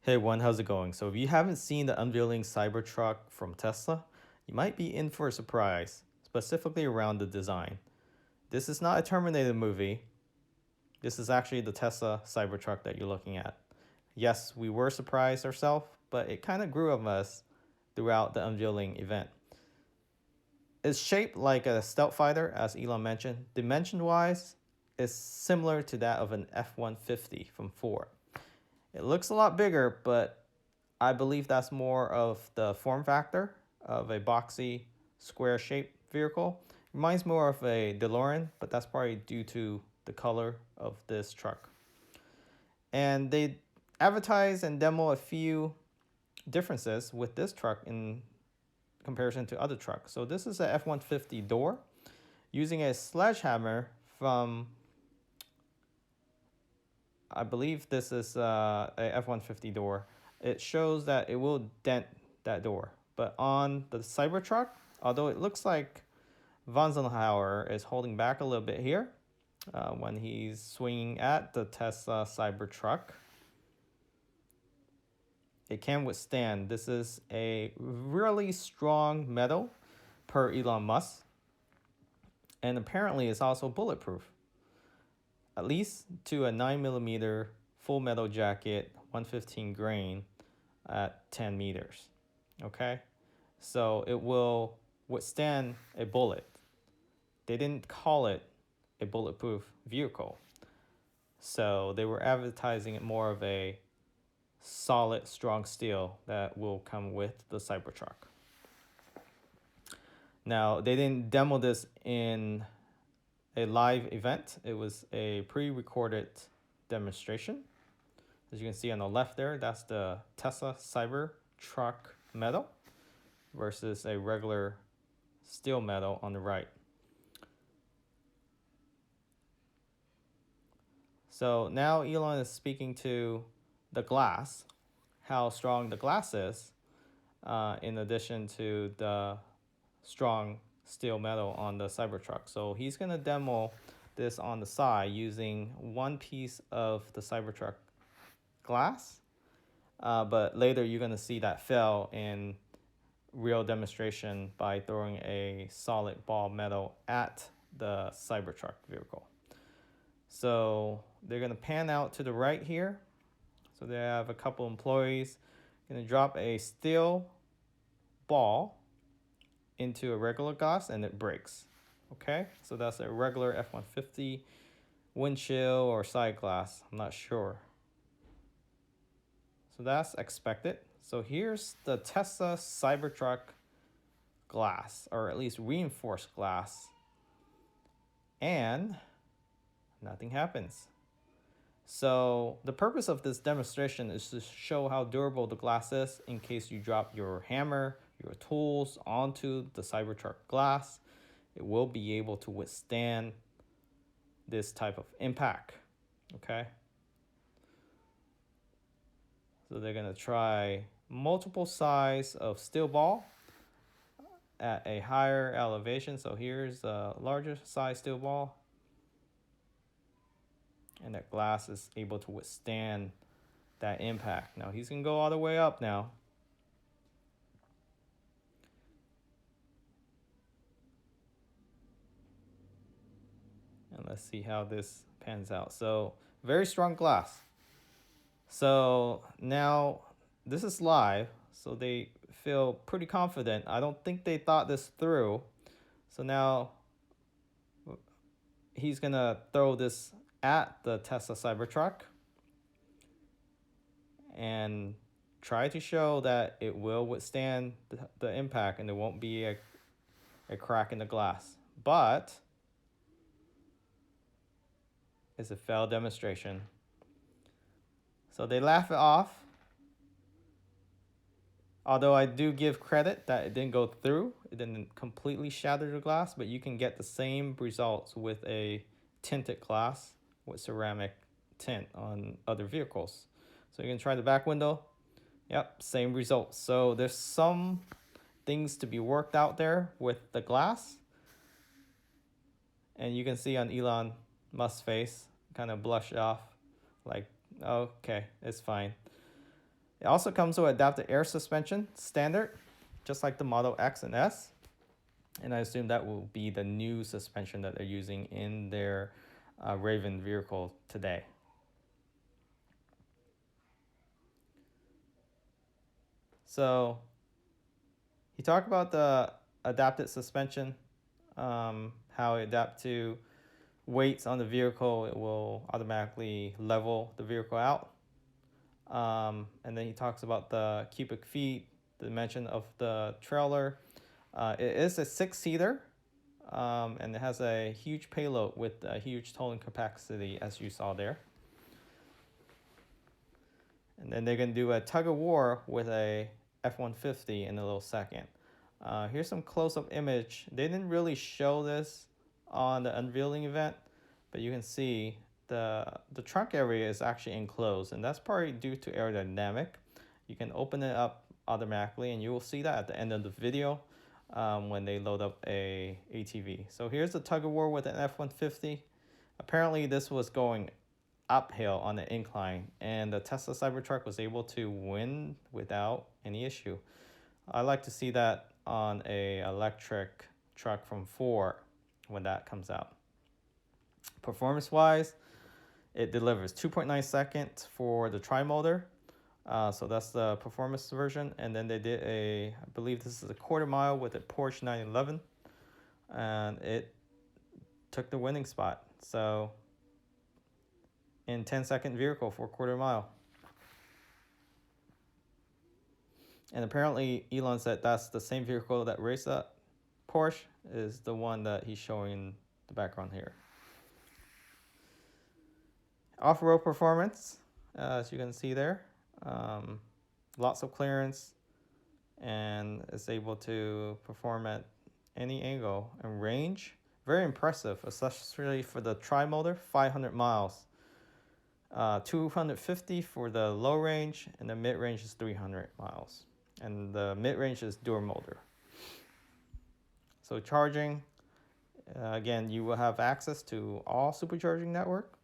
Hey everyone, how's it going? So if you haven't seen the unveiling Cybertruck from Tesla, you might be in for a surprise, specifically around the design. This is not a Terminator movie. This is actually the Tesla Cybertruck that you're looking at. Yes, we were surprised ourselves, but it kind of grew on us throughout the unveiling event. It's shaped like a stealth fighter, as Elon mentioned. Dimension-wise, it's similar to that of an F-150 from Ford. It looks a lot bigger, but I believe that's more of the form factor of a boxy, square-shaped vehicle. Reminds more of a DeLorean, but that's probably due to the color of this truck. And they advertise and demo a few differences with this truck in comparison to other trucks. So this is a F-150 door using a sledgehammer from, I believe this is a F-150 door. It shows that it will dent that door. But on the Cybertruck, although it looks like Vanzenhauer is holding back a little bit here when he's swinging at the Tesla Cybertruck, it can withstand. This is a really strong metal per Elon Musk, and apparently it's also bulletproof, at least to a 9mm full metal jacket, 115 grain at 10 meters. Okay, so it will withstand a bullet. They didn't call it a bulletproof vehicle, so they were advertising it more of a solid, strong steel that will come with the Cybertruck. Now, they didn't demo this in a live event. It was a pre-recorded demonstration. As you can see on the left there, that's the Tesla Cybertruck metal versus a regular steel metal on the right. So now Elon is speaking to the glass, how strong the glass is, in addition to the strong steel metal on the Cybertruck. So he's going to demo this on the side using one piece of the Cybertruck glass. But later you're going to see that fail in real demonstration by throwing a solid ball metal at the Cybertruck vehicle. So they're going to pan out to the right here. So they have a couple employees going to drop a steel ball into a regular glass and it breaks. Okay, so that's a regular F-150 windshield or side glass. I'm not sure. So that's expected. So here's the Tesla Cybertruck glass, or at least reinforced glass. And nothing happens. So the purpose of this demonstration is to show how durable the glass is in case you drop your hammer, your tools onto the Cybertruck glass. It will be able to withstand this type of impact. Okay. So they're going to try multiple size of steel ball at a higher elevation. So here's a larger size steel ball. And that glass is able to withstand that impact. Now he's going to go all the way up now. And let's see how this pans out. So very strong glass. So now this is live, so they feel pretty confident. I don't think they thought this through. So now he's gonna throw this at the Tesla Cybertruck and try to show that it will withstand the impact and there won't be a crack in the glass. But it's a failed demonstration. So they laugh it off. Although I do give credit that it didn't go through. It didn't completely shatter the glass, but you can get the same results with a tinted glass with ceramic tint on other vehicles. So you can try the back window. Yep, same results. So there's some things to be worked out there with the glass. And you can see on Elon Musk's face, kind of blush off like, okay, it's fine. It also comes with adaptive air suspension, standard, just like the Model X and S. And I assume that will be the new suspension that they're using in their Raven vehicle today. So he talked about the adapted suspension, how it adapt to weights on the vehicle. It will automatically level the vehicle out. And then he talks about the cubic feet, the dimension of the trailer. It is a 6-seater, and it has a huge payload with a huge towing capacity, as you saw there. And then they're going to do a Tug of War with a F-150 in a little second. Here's some close-up image. They didn't really show this on the unveiling event, but you can see the trunk area is actually enclosed, and that's probably due to aerodynamic. You can open it up automatically, and you will see that at the end of the video when they load up a ATV. So here's the Tug of War with an F-150. Apparently this was going uphill on the incline, and the Tesla Cybertruck was able to win without any issue. I like to see that on a electric truck from Ford when that comes out. Performance wise, it delivers 2.9 seconds for the tri-motor. So that's the performance version. And then they did I believe this is a quarter mile with a Porsche 911, and it took the winning spot. So in 10-second vehicle for a quarter mile. And apparently Elon said that's the same vehicle that raced that Porsche is the one that he's showing in the background here. Off-road performance, as you can see there, lots of clearance, and it's able to perform at any angle and range. Very impressive, especially for the tri-motor, 500 miles. 250 for the low range, and the mid range is 300 miles. And the mid range is dual motor. So charging, again, you will have access to all supercharging network,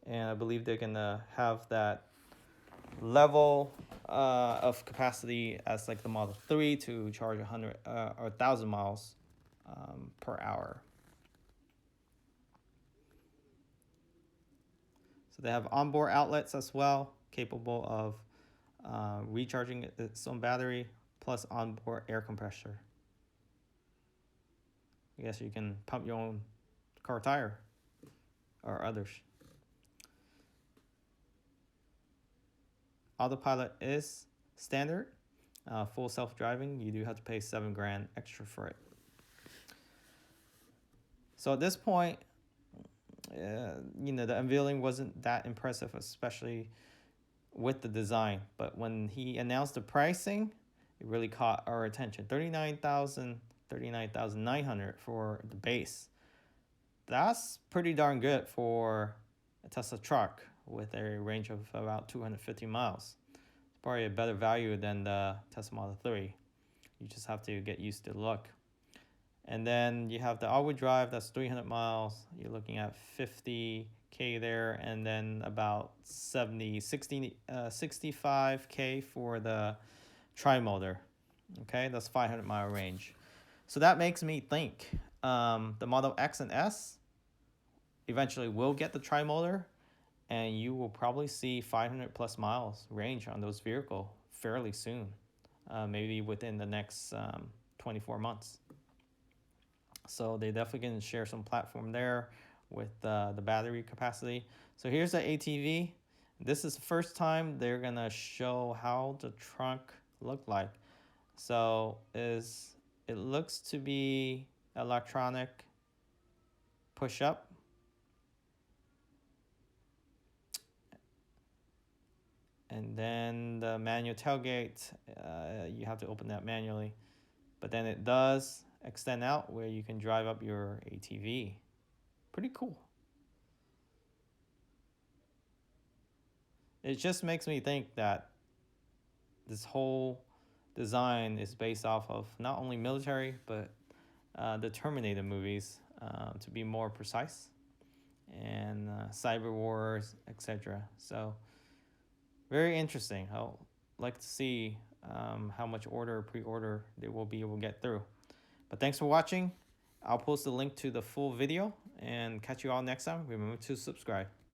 and I believe they're gonna have that level of capacity as like the Model 3 to charge 100 or 1,000 miles per hour. So they have onboard outlets as well, capable of recharging its own battery, plus onboard air compressor. I guess you can pump your own car tire or others. Autopilot is standard. Full self-driving, you do have to pay $7,000 extra for it. So at this point, the unveiling wasn't that impressive, especially with the design. But when he announced the pricing, it really caught our attention. $39,900 for the base. That's pretty darn good for a Tesla truck with a range of about 250 miles. It's probably a better value than the Tesla Model 3. You just have to get used to the look. And then you have the all-wheel drive, that's 300 miles. You're looking at 50K there, and then about 65K for the tri-motor. Okay, that's 500-mile range. So that makes me think the Model X and S eventually will get the tri-motor, and you will probably see 500 plus miles range on those vehicles fairly soon, maybe within the next 24 months. So they definitely can share some platform there with the battery capacity. So here's the ATV. This is the first time they're gonna show how the trunk looked like. So it looks to be electronic push up. And then the manual tailgate, you have to open that manually. But then it does extend out where you can drive up your ATV. Pretty cool. It just makes me think that this whole design is based off of not only military, but the Terminator movies, to be more precise, and cyber wars, etc. So very interesting. like to see how much order or pre-order they will be able to get through. But thanks for watching. I'll post a link to the full video and catch you all next time. Remember to subscribe.